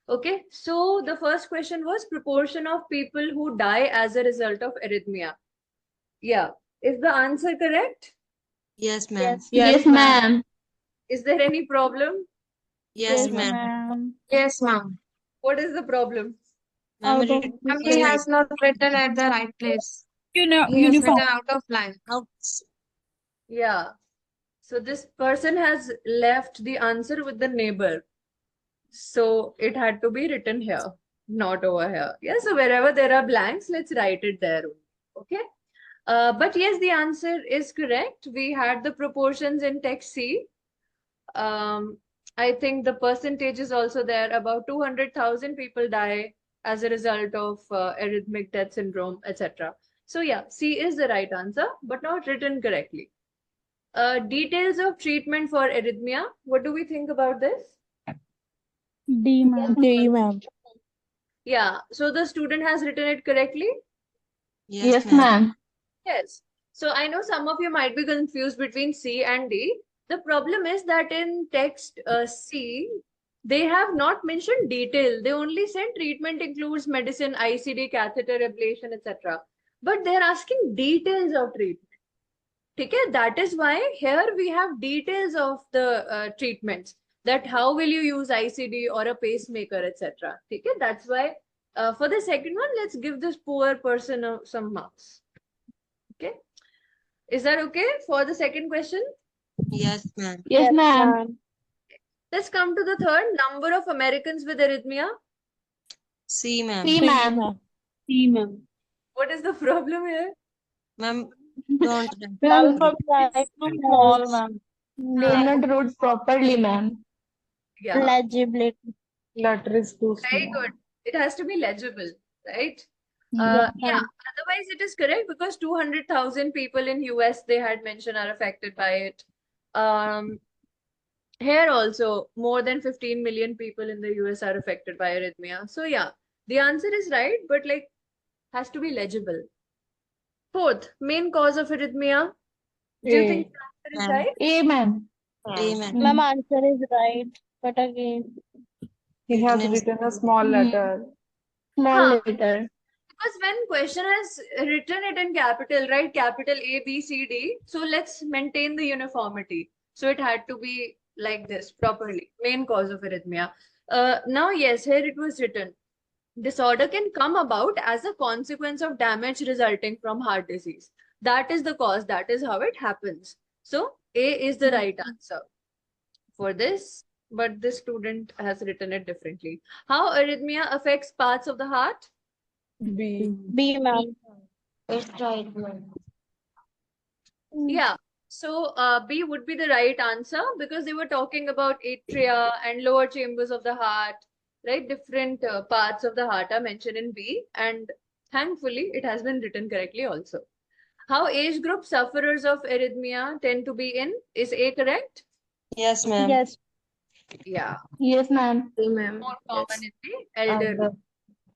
Okay, so the first question was proportion of people who die as a result of arrhythmia. Yeah. Is the answer correct? Yes, ma'am. Yes, ma'am. Is there any problem? Yes, ma'am. Yes, ma'am. What is the problem? Ma'am, Out of read Ma'am, it he first. has not written at the right place. You know, He has uniform. written out of line. Yeah. So this person has left the answer with the neighbor. So it had to be written here, not over here. Yeah, so wherever there are blanks, let's write it there. Okay. But yes, the answer is correct. We had the proportions in text C. I think the percentage is also there. About 200,000 people die as a result of arrhythmic death syndrome, etc. So yeah, C is the right answer, but not written correctly. Details of treatment for arrhythmia. What do we think about this? D, ma'am. D, ma'am. Yeah, so the student has written it correctly? Yes, Yes, ma'am. ma'am. Yes. So I know some of you might be confused between C and D. The problem is that in text C, they have not mentioned detail. They only said treatment includes medicine, ICD, catheter ablation, etc. But they're asking details of treatment. Okay, that is why here we have details of the treatments, that how will you use ICD or a pacemaker, etc. Okay, that's why for the second one, let's give this poor person some marks. Okay, is that okay for the second question? Yes, ma'am. Yes, ma'am. Let's come to the third. Number of Americans with arrhythmia. C, ma'am. C, ma'am. C, ma'am. What is the problem here? Ma'am, don't. Alphabet too small, ma'am. They not wrote properly, ma'am. Yeah, Legibility. Letter is too very good. It has to be legible, right? Yeah. Yeah, otherwise it is correct because 200,000 people in US they had mentioned are affected by it. Here also more than 15 million people in the US are affected by arrhythmia. So yeah, the answer is right, but like has to be legible. Fourth, main cause of arrhythmia. Do you think the answer is Ma'am. right? A, ma'am. A, ma'am. Ma'am, answer is right. But again, He has written a small letter. Small Huh. letter. Because when question has written it in capital, right? Capital A, B, C, D. So let's maintain the uniformity. So it had to be like this properly. Main cause of arrhythmia. Now, yes, here it was written. Disorder can come about as a consequence of damage resulting from heart disease. That is the cause. That is how it happens. So A is the right answer for this, but this student has written it differently. How arrhythmia affects parts of the heart? B, ma'am. It's right, ma'am. Yeah. So B would be the right answer because they were talking about atria and lower chambers of the heart, right? Different parts of the heart are mentioned in B, and thankfully it has been written correctly also. How age group sufferers of arrhythmia tend to be in? Is A correct? Yes, ma'am. Yes. Yeah. Yes, ma'am. Ma'am. More common in the elderly.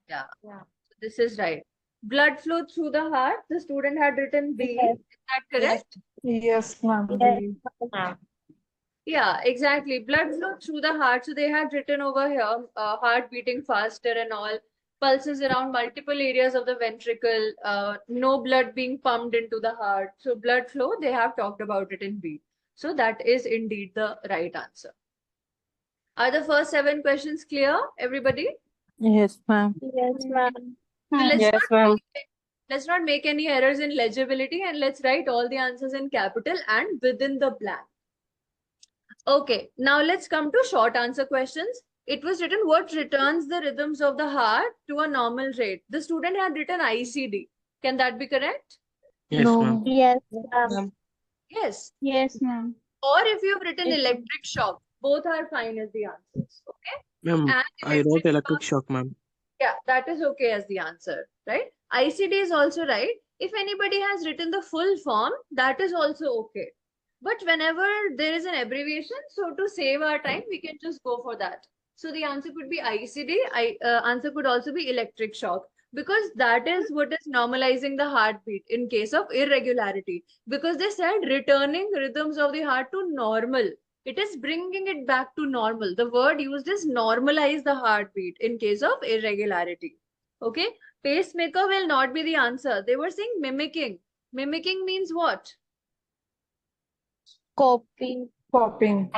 Yeah. Yeah. So this is right. Blood flow through the heart. The student had written B. Yes. Is that correct? Yes, ma'am. Yes. Yeah, exactly. Blood flow through the heart. So they had written over here, heart beating faster and all, pulses around multiple areas of the ventricle, no blood being pumped into the heart. So blood flow, they have talked about it in B. So that is indeed the right answer. Are the first 7 questions clear, everybody? Yes, ma'am. Yes, ma'am. So Yes, ma'am. let's not make any errors in legibility, and let's write all the answers in capital and within the blank. Okay, now let's come to short answer questions. It was written, what returns the rhythms of the heart to a normal rate? The student had written ICD. Can that be correct? Yes, No. ma'am. Yes, Ma'am. Yes. Yes, ma'am. Or if you've written electric shock, both are fine as the answers. Okay. Ma'am, And I wrote electric shock, ma'am. yeah, that is okay as the answer, right? ICD is also right. If anybody has written the full form, that is also okay. But whenever there is an abbreviation, so to save our time, we can just go for that. So the answer could be ICD. Answer could also be electric shock because that is what is normalizing the heartbeat in case of irregularity. Because they said returning rhythms of the heart to normal. It is bringing it back to normal. The word used is normalize the heartbeat in case of irregularity. Okay. Pacemaker will not be the answer. They were saying mimicking. Mimicking means what? Copy. Copying.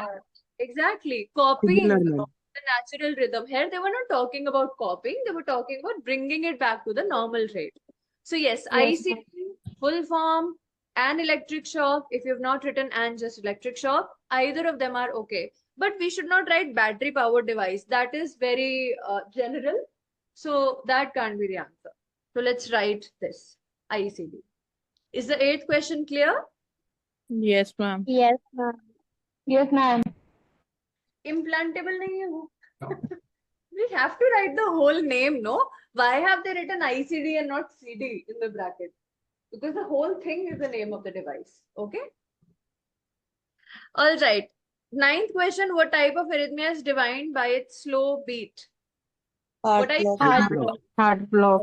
Exactly. Copying Similar, ma'am. the natural rhythm. Here, they were not talking about copying. They were talking about bringing it back to the normal rate. So yes, ICD, full form, and electric shock. If you have not written and just electric shock, either of them are okay. But we should not write battery powered device. That is very general. So that can't be the answer. So let's write this ICD. Is the 8th question clear? Yes, ma'am. Yes, ma'am. Yes, ma'am. Implantable nahi hai wo. We have to write the whole name, no? Why have they written ICD and not CD in the bracket? Because the whole thing is the name of the device. Okay. All right. 9th question. What type of arrhythmia is defined by its slow beat? Heart What I block. Heart block. Heart block.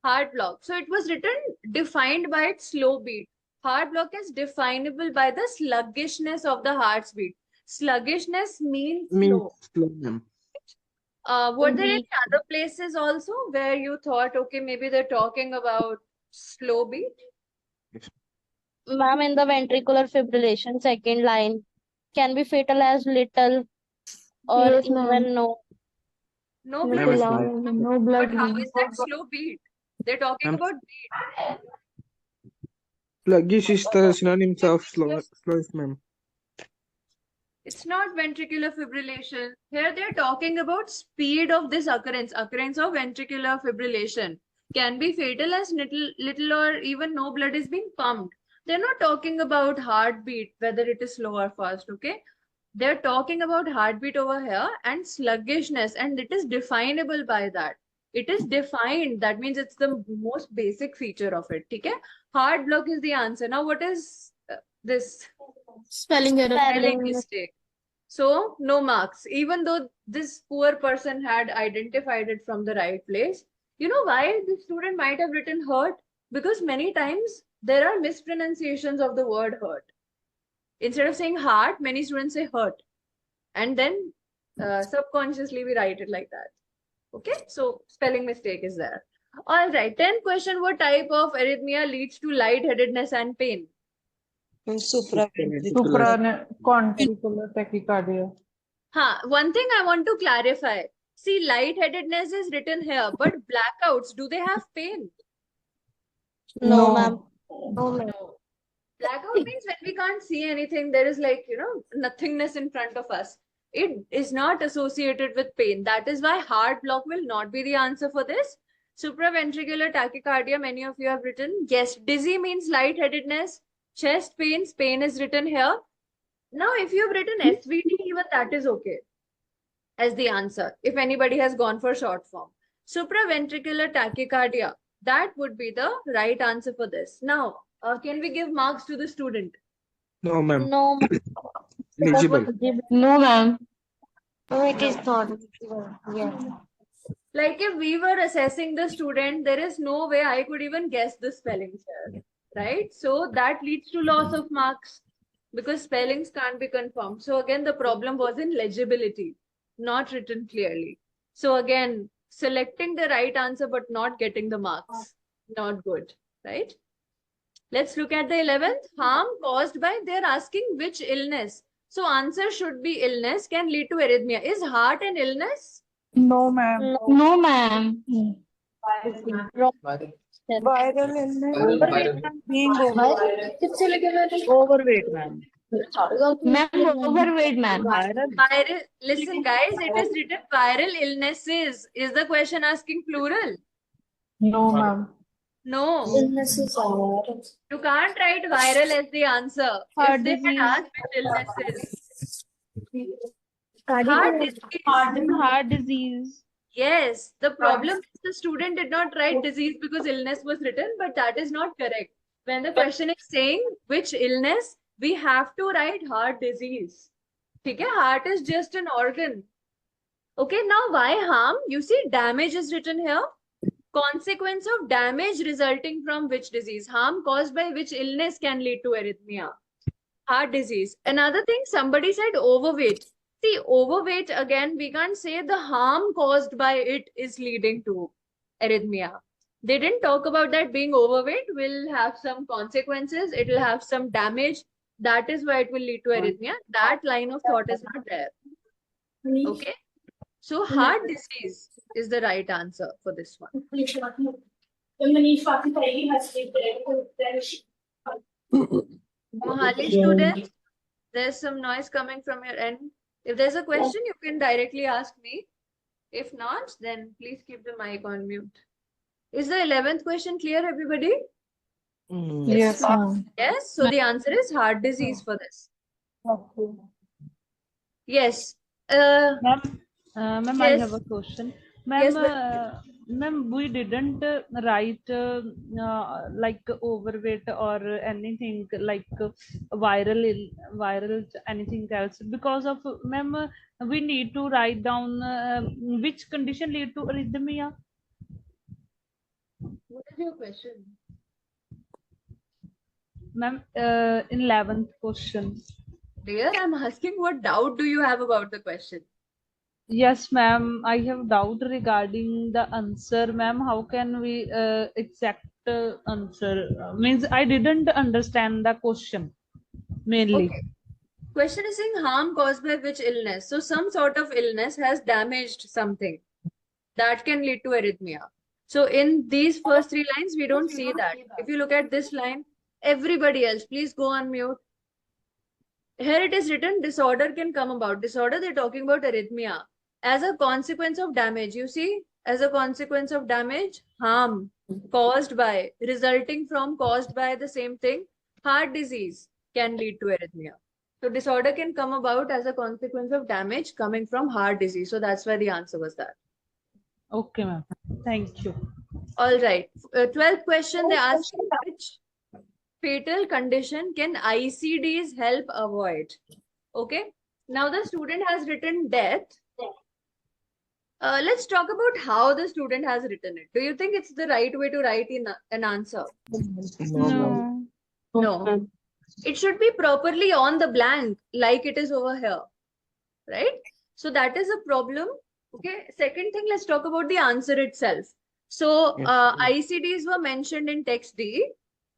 Heart block. So it was written defined by its slow beat. Heart block is definable by the sluggishness of the heart's beat. Sluggishness means Means slow. slow, ma'am. Were there any other places also where you thought, okay, maybe they're talking about slow beat? Ma'am, in the ventricular fibrillation, second line can be fatal as little or Yes, ma'am. even no. No Ma'am, blood. it's not. No blood. But how is that slow beat? They're talking Ma'am. about beat. Sluggish is the synonyms of slowness, ma'am. It's not ventricular fibrillation. Here they're talking about speed of this occurrence. Occurrence of ventricular fibrillation can be fatal as little or even no blood is being pumped. They're not talking about heartbeat, whether it is slow or fast, okay? They're talking about heartbeat over here and sluggishness, and it is definable by that. It is defined. That means it's the most basic feature of it. Okay? Heart block is the answer. Now, what is this Spelling error. spelling mistake? So, no marks. Even though this poor person had identified it from the right place. You know why the student might have written hurt? Because many times there are mispronunciations of the word hurt. Instead of saying heart, many students say hurt. And then subconsciously we write it like that. Okay, so spelling mistake is there. All right, 10th question. What type of arrhythmia leads to lightheadedness and pain? Supraventricular tachycardia. One thing I want to clarify. See, lightheadedness is written here, but blackouts, do they have pain? No, ma'am. No. Blackout means when we can't see anything, there is like, nothingness in front of us. It is not associated with pain. That is why heart block will not be the answer for this. Supraventricular tachycardia, many of you have written. Yes, dizzy means lightheadedness. Chest pains, pain is written here. Now, if you have written SVD, even that is okay as the answer, if anybody has gone for short form. Supraventricular tachycardia, that would be the right answer for this. Now, can we give marks to the student? No, ma'am. No, Eligible. No, ma'am. no, it is not. Yeah. Like if we were assessing the student, there is no way I could even guess the spellings here, right? So that leads to loss of marks because spellings can't be confirmed. So again, the problem was in legibility, not written clearly. So again, selecting the right answer but not getting the marks, not good, right? Let's look at the 11th. Harm caused by, they're asking which illness. So answer should be illness can lead to arrhythmia. Is heart an illness? No, ma'am. No, ma'am. Wrong. Viral illness. Being Overweight, ma'am. Ma'am, overweight, ma'am. Viral, listen guys, it is written viral illnesses. Is the question asking plural? No, ma'am. No. You can't write viral as the answer. Heart If they disease. had asked which illnesses. Heart disease. Heart disease. Yes, the problem is the student did not write disease because illness was written, but that is not correct. When the question is saying which illness, we have to write heart disease. Okay, heart is just an organ. Okay, now why harm? You see, damage is written here. Consequence of damage resulting from which disease? Harm caused by which illness can lead to arrhythmia? Heart disease. Another thing, somebody said overweight. See, overweight, again, we can't say the harm caused by it is leading to arrhythmia. They didn't talk about that being overweight will have some consequences. It will have some damage. That is why it will lead to arrhythmia. That line of thought is not there. Okay. So heart disease is the right answer for this one. Mohali students, there's some noise coming from your end. If there's a question, you can directly ask me. If not, then please keep the mic on mute. Is the 11th question clear, everybody? Yes, ma'am. Yes. So the answer is heart disease for this. Yes. Ma'am, I Yes. have a question. Yes, Ma'am, ma'am, we didn't write like overweight or anything like viral anything else because of ma'am. We need to write down which condition lead to arrhythmia. What is your question? Ma'am, in 11th question. Dear, I'm asking what doubt do you have about the question? Yes, ma'am. I have doubt regarding the answer, ma'am. How can we exact answer? Means I didn't understand the question mainly. Okay. Question is saying harm caused by which illness? So some sort of illness has damaged something that can lead to arrhythmia. So in these first three lines, we don't see that. If you look at this line, everybody else, please go on mute. Here it is written, disorder can come about. Disorder, they're talking about arrhythmia. As a consequence of damage, you see, as a consequence of damage, harm caused by, resulting from, caused by the same thing, heart disease can lead to arrhythmia. So disorder can come about as a consequence of damage coming from heart disease. So that's why the answer was that. Okay, ma'am. Thank you. All right. 12th question, they asked which fatal condition can ICDs help avoid? Okay. Now the student has written death. Let's talk about how the student has written it. Do you think it's the right way to write in an answer? No, ma'am. No. No. It should be properly on the blank, like it is over here. Right? So that is a problem. Okay. Second thing, let's talk about the answer itself. So Yes, ICDs were mentioned in text D.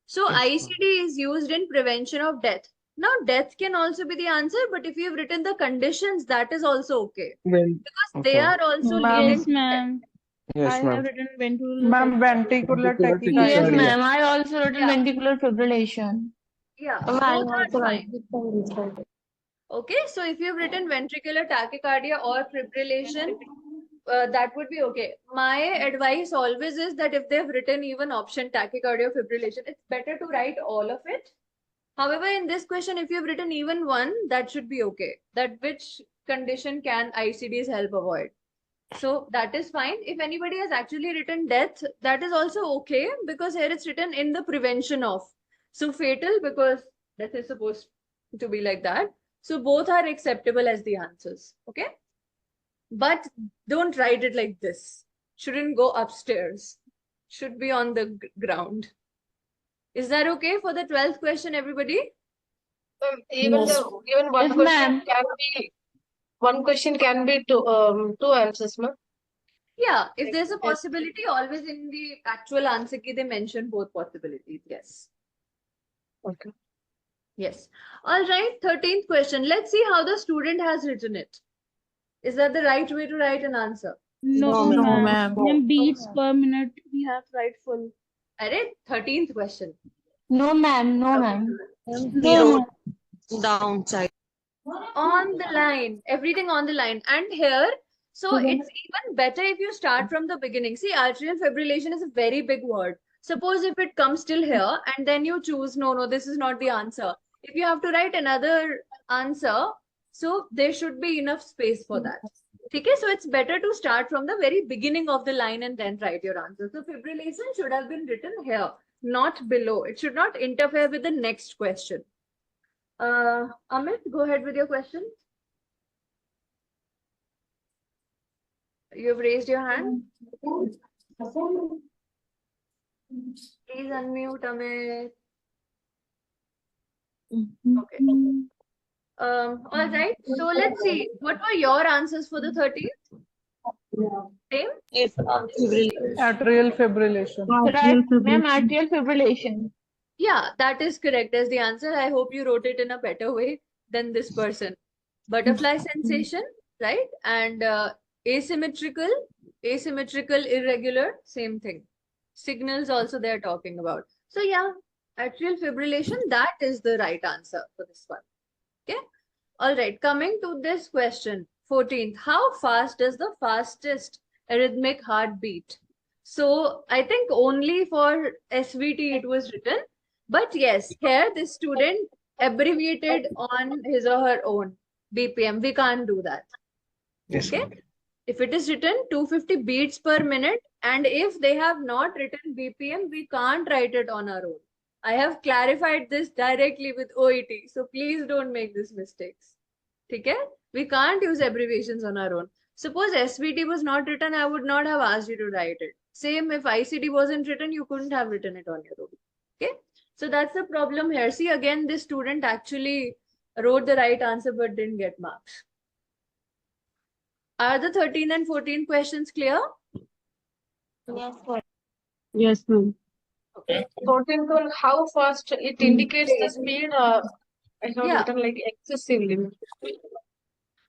So Yes, ma'am. ICD is used in prevention of death. Now, death can also be the answer, but if you've written the conditions, that is also okay. When, Because they okay. are also Ma'am. leading Yes, to death. ma'am. I Yes, have ma'am. written ventricular Ma'am, ventricular Ventricular tachycardia. Yes, tachycardia. ma'am. I also wrote Yeah. ventricular fibrillation. Yeah, Oh, I both are also fine. write. Okay, so if you've written ventricular tachycardia or fibrillation, that would be okay. My advice always is that if they've written even option tachycardia or fibrillation, it's better to write all of it. However, in this question, if you've written even one, that should be okay. That which condition can ICDs help avoid? So that is fine. If anybody has actually written death, that is also okay because here it's written in the prevention of. So fatal because death is supposed to be like that. So both are acceptable as the answers. Okay. But don't write it like this. Shouldn't go upstairs. Should be on the ground. Is that okay for the 12th question, everybody? Even one Yes, question ma'am. can be two answers, ma'am. Yeah, if there's a possibility, always in the actual answer key, they mention both possibilities. Yes. Okay. Yes. All right. 13th question. Let's see how the student has written it. Is that the right way to write an answer? No, No, ma'am. ma'am. Ma'am, beats per minute. We have to write full. Alright, 13th question. No, ma'am. No, Okay. ma'am. No, ma'am. Downside. On the line, everything on the line. And here, so it's even better if you start from the beginning. See, atrial fibrillation is a very big word. Suppose if it comes till here and then you choose, no, this is not the answer. If you have to write another answer, so there should be enough space for that. Okay, so it's better to start from the very beginning of the line and then write your answer. So fibrillation should have been written here, not below. It should not interfere with the next question. Amit, go ahead with your question. You've raised your hand. Please unmute, Amit. Okay. All right. So let's see. What were your answers for the 13th? Same? Atrial fibrillation. Right, ma'am, atrial fibrillation. Yeah, that is correct as the answer. I hope you wrote it in a better way than this person. Butterfly sensation, right? And asymmetrical, irregular, same thing. Signals also they're talking about. So yeah, atrial fibrillation, that is the right answer for this one. Okay. All right. Coming to this question, 14th. How fast does the fastest arrhythmic heart beat? So I think only for SVT it was written. But yes, here this student abbreviated on his or her own BPM. We can't do that. Yes, Okay. ma'am. If it is written 250 beats per minute, and if they have not written BPM, we can't write it on our own. I have clarified this directly with OET, so please don't make these mistakes. Okay? We can't use abbreviations on our own. Suppose SVT was not written, I would not have asked you to write it. Same if ICD wasn't written, you couldn't have written it on your own. Okay? So that's the problem here. See, again, this student actually wrote the right answer but didn't get marks. Are the 13 and 14 questions clear? Yes, ma'am. 14th one, how fast it indicates the speed. I have Yeah. written like excessively.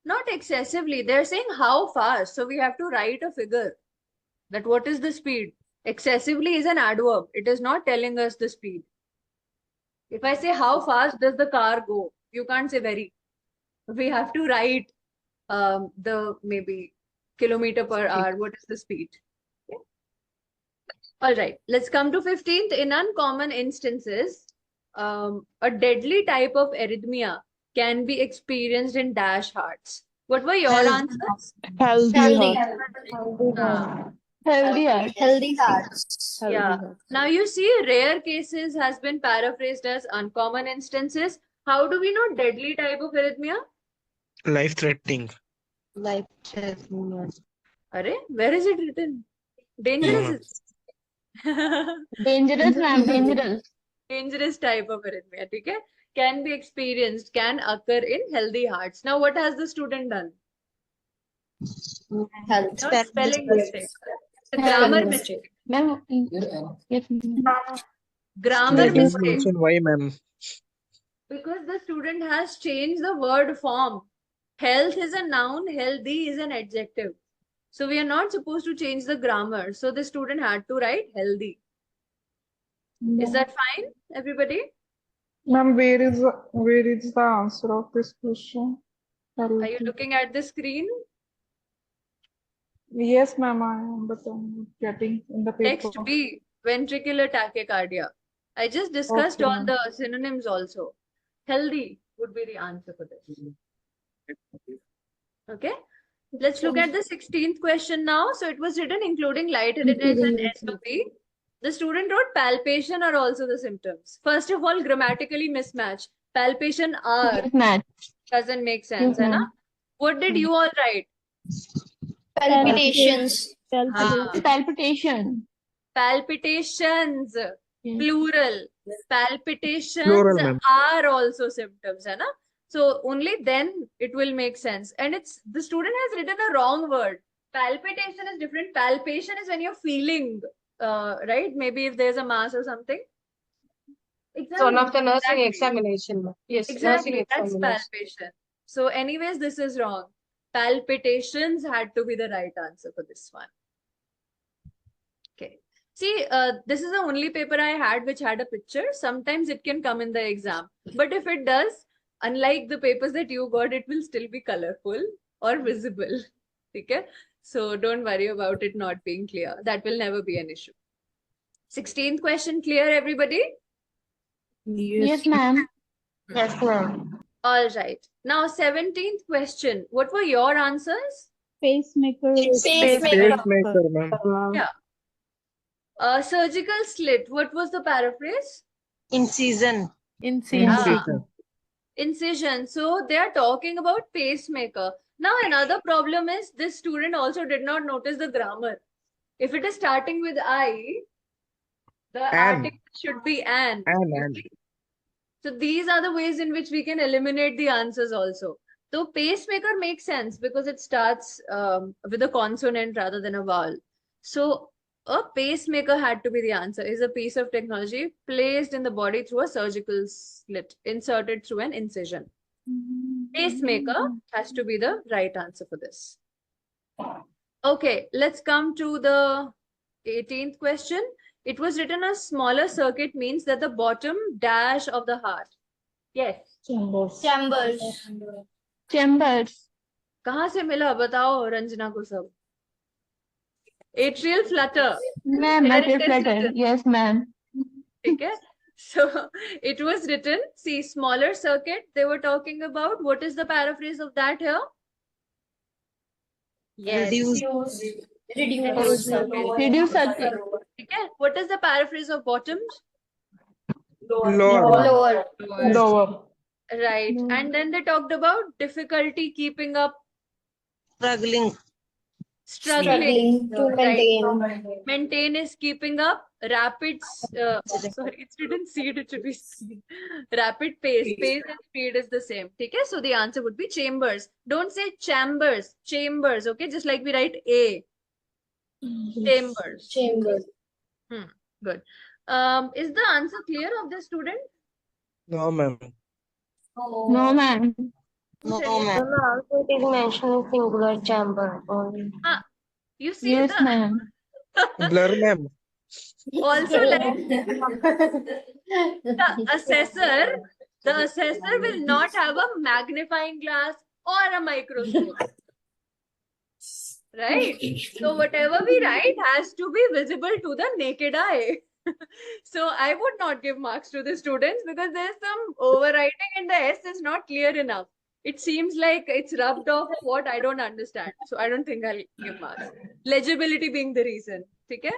Not excessively. They're saying how fast. So we have to write a figure. That what is the speed? Excessively is an adverb. It is not telling us the speed. If I say how fast does the car go, you can't say very. We have to write the maybe kilometer per hour. What is the speed? Okay. All right. Let's come to 15th. In uncommon instances, a deadly type of arrhythmia can be experienced in dash hearts. What were your answers? Healthy. Healthy heart. Healthy hearts. Yeah. Now you see, rare cases has been paraphrased as uncommon instances. How do we know deadly type of arrhythmia? Life-threatening. Life threatening. Array, where is it written? Dangerous. Dangerous, ma'am, dangerous. Dangerous type of arrhythmia, okay? Can be experienced, can occur in healthy hearts. Now, what has the student done? Health. No spelling mistake. The grammar mistake. Ma'am, yes, ma'am. Grammar Please mistake. mention why, ma'am. Because the student has changed the word form. Health is a noun, healthy is an adjective. So we are not supposed to change the grammar. So the student had to write healthy. Is that fine, everybody? Ma'am, where is the answer of this question? Are you looking at the screen? Yes, ma'am, I am, but I'm not getting in the paper. Text B, ventricular tachycardia. I just discussed Okay, all ma'am. the synonyms also. Healthy would be the answer for this. Okay. Let's look at the 16th question now. So it was written including lightheadedness and SOP. The student wrote palpation are also the symptoms. First of all, grammatically mismatch. Palpation are Match. doesn't make sense. Yes, है ना? ma'am. What did you all write? Palpitations. Palpitation. Palpitations, Yes. plural. Palpitations Plural, ma'am. are also symptoms, है ना? So only then it will make sense. And it's the student has written a wrong word. Palpitation is different. Palpation is when you're feeling, right? Maybe if there's a mass or something. It's one of the nursing Exactly. examination. Ma'am. Yes, nursing Exactly, that's examination. palpation. So anyways, this is wrong. Palpitations had to be the right answer for this one. Okay. See, this is the only paper I had which had a picture. Sometimes it can come in the exam. But if it does, unlike the papers that you got, it will still be colorful or visible. Okay? So don't worry about it not being clear. That will never be an issue. 16th question clear, everybody? Yes, ma'am. Yes, ma'am. All right. Now, 17th question. What were your answers? Pacemaker. Pacemaker, ma'am. Yeah. Surgical slit. What was the paraphrase? Incision. Incision. Incision. So they are talking about pacemaker. Now another problem is this student also did not notice the grammar. If it is starting with I, the An. article should be an. And. So these are the ways in which we can eliminate the answers also. So pacemaker makes sense because it starts with a consonant rather than a vowel. So a pacemaker had to be the answer. Is a piece of technology placed in the body through a surgical slit, inserted through an incision. Pacemaker has to be the right answer for this. Okay, let's come to the 18th question. It was written a smaller circuit means that the bottom dash of the heart. Yes. Chambers. कहाँ से मिला बताओ रंजना को सब? Atrial flutter. Ma'am, Here it atrial is flutter. written. Yes, ma'am. ठीक है? So it was written, see, smaller circuit. They were talking about what is the paraphrase of that here? Yes. Reduce circuit. Okay. What is the paraphrase of bottoms? Lower. Lower. Right. No. And then they talked about difficulty keeping up, Struggling. struggling. to Right. Maintain is keeping up. Rapid, sorry, it's written speed, it should be speed. Rapid pace. Pace and speed is the same. Okay, so the answer would be chambers. Don't say chambers, chambers. Okay, just like we write A. Chambers. Good. Is the answer clear of the student? No, ma'am. No, ma'am. No, ma'am. It is mentioned in singular chamber only. You see, Yes, ma'am. Blur, ma'am. also like the assessor will not have a magnifying glass or a microscope. Right? So whatever we write has to be visible to the naked eye. So I would not give marks to the students because there's some overwriting and the S is not clear enough. It seems like it's rubbed off what I don't understand. So I don't think I'll give marks. Legibility being the reason. Okay?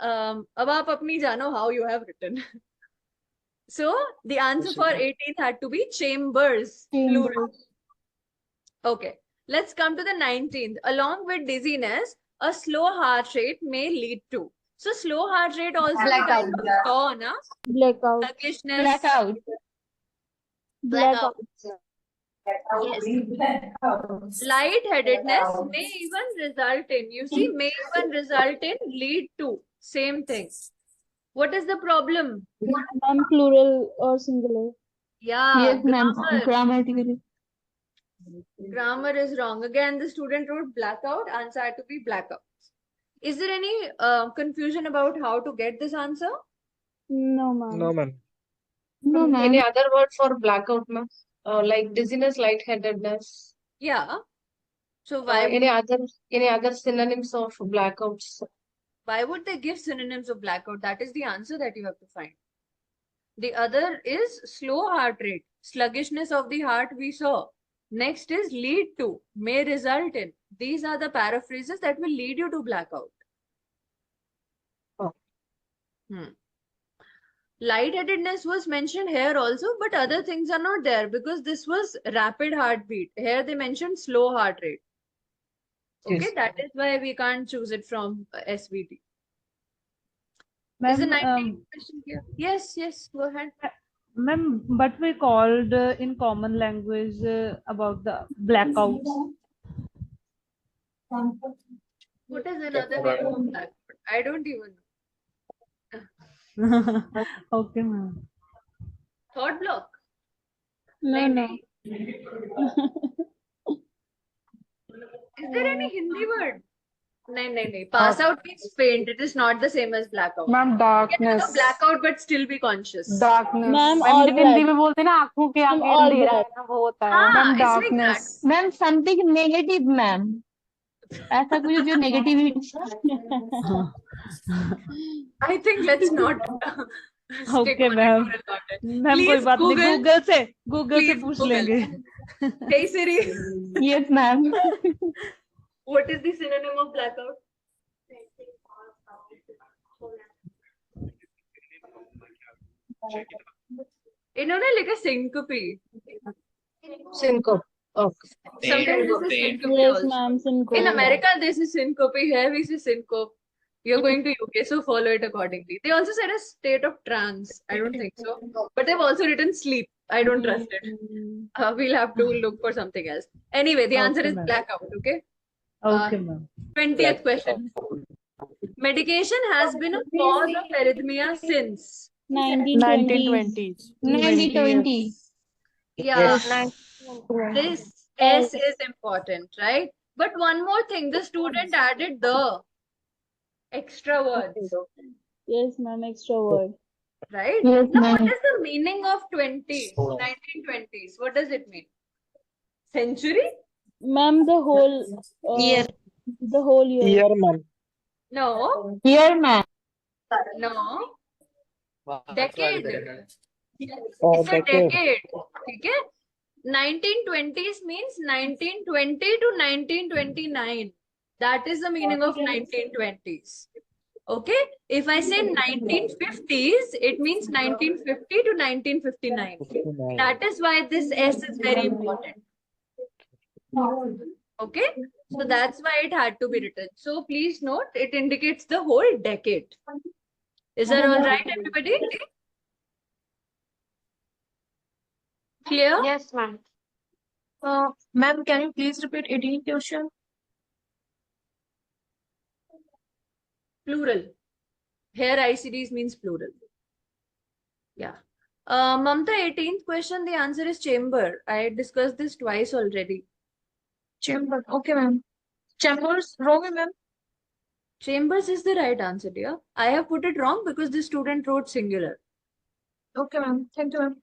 अब आप अपनी जानो how you have written. So the answer for 18th had to be chambers, plural. Okay, let's come to the 19th. Along with dizziness, a slow heart rate may lead to. So slow heart rate also Blackout. na? Blackout. Sluggishness, Blackout. blackout. Yes. Lightheadedness may even result in, you see, may even result in, lead to. Same thing. What is the problem? Ma'am, plural or singular? Yeah, Yes, ma'am. grammar. Grammatically. Grammar is wrong. Again, the student wrote blackout. Answer had to be blackout. Is there any confusion about how to get this answer? No, ma'am. No, ma'am. No, ma'am. Any other word for blackout, ma'am? Like dizziness, lightheadedness. Yeah. So why Any other synonyms of blackouts? why would they give synonyms of blackout? That is the answer that you have to find. The other is slow heart rate, sluggishness of the heart we saw. Next is lead to, may result in. These are the paraphrases that will lead you to blackout. Oh. Lightheadedness was mentioned here also, but other things are not there because this was rapid heartbeat. Here they mentioned slow heart rate. Okay, Yes. that is why we can't choose it from SVT. Is the Ma'am, 19th question here? Yes, yes, go ahead. ma'am, but we called in common language about the blackouts. What is another name of that? I don't even know. Okay, ma'am. Thought block? No, Nahi, no. nahi. Is there any Hindi word? No. Pass out means faint. It is not the same as blackout. Ma'am, You can have darkness. a blackout but still be conscious. Darkness. Ma'am, Ma'am, all जब Hindi black. में बोलते हैं ना आंखों के Ma'am, आगे all अंधेरा black. है ना वो होता है हाँ, ma'am it's like darkness. Ma'am, something negative, ma'am. ऐसा कुछ जो negativity. I think let's not stick Okay, on it ma'am. for a lot. Ma'am कोई Please बात नहीं, Google. गूगल से Please पूछ Google. लेंगे. Hey Siri, Yes, ma'am. what is the synonym of blackout? इन्होंने लिखा syncope. Syncope. Okay. Sometimes this is syncope Yes, also. ma'am, syncope. In America, this is syncope. Here we say syncope. You're going to UK, so follow it accordingly. They also said a state of trance. I don't think so. But they've also written sleep. I don't trust it. We'll have to look for something else. Anyway, the answer Okay, is ma'am. blackout, okay? Okay, ma'am. 20th question. Medication has been a cause of arrhythmia since. 1920s. 1920. Yeah, Yes. this S is important, right? But one more thing, the student added the extra words, Yes, ma'am. Extra word. right? Yes, Now, what ma'am. is the meaning of 20s, 1920s? What does it mean? Century? Ma'am, the whole Year. the whole year. Year, ma'am. No, Here, ma'am. no. Decade. Oh, It's a decade. decade. Okay? 1920s means 1920 to 1929. That is the meaning of 1920s. Okay? If I say 1950s, it means 1950 to 1959. 59. That is why this S is very important. Okay? So that's why it had to be written. So please note, it indicates the whole decade. Is that all right, everybody? Clear? Yes, ma'am. Ma'am, can you please repeat 18th question? Plural. Here ICDs means plural. Yeah. Mamta, 18th question, the answer is chamber. I discussed this twice already. Chamber. Okay, ma'am. Chambers, wrong, ma'am. Chambers is the right answer, dear. I have put it wrong because the student wrote singular. Okay, ma'am. Thank you, ma'am.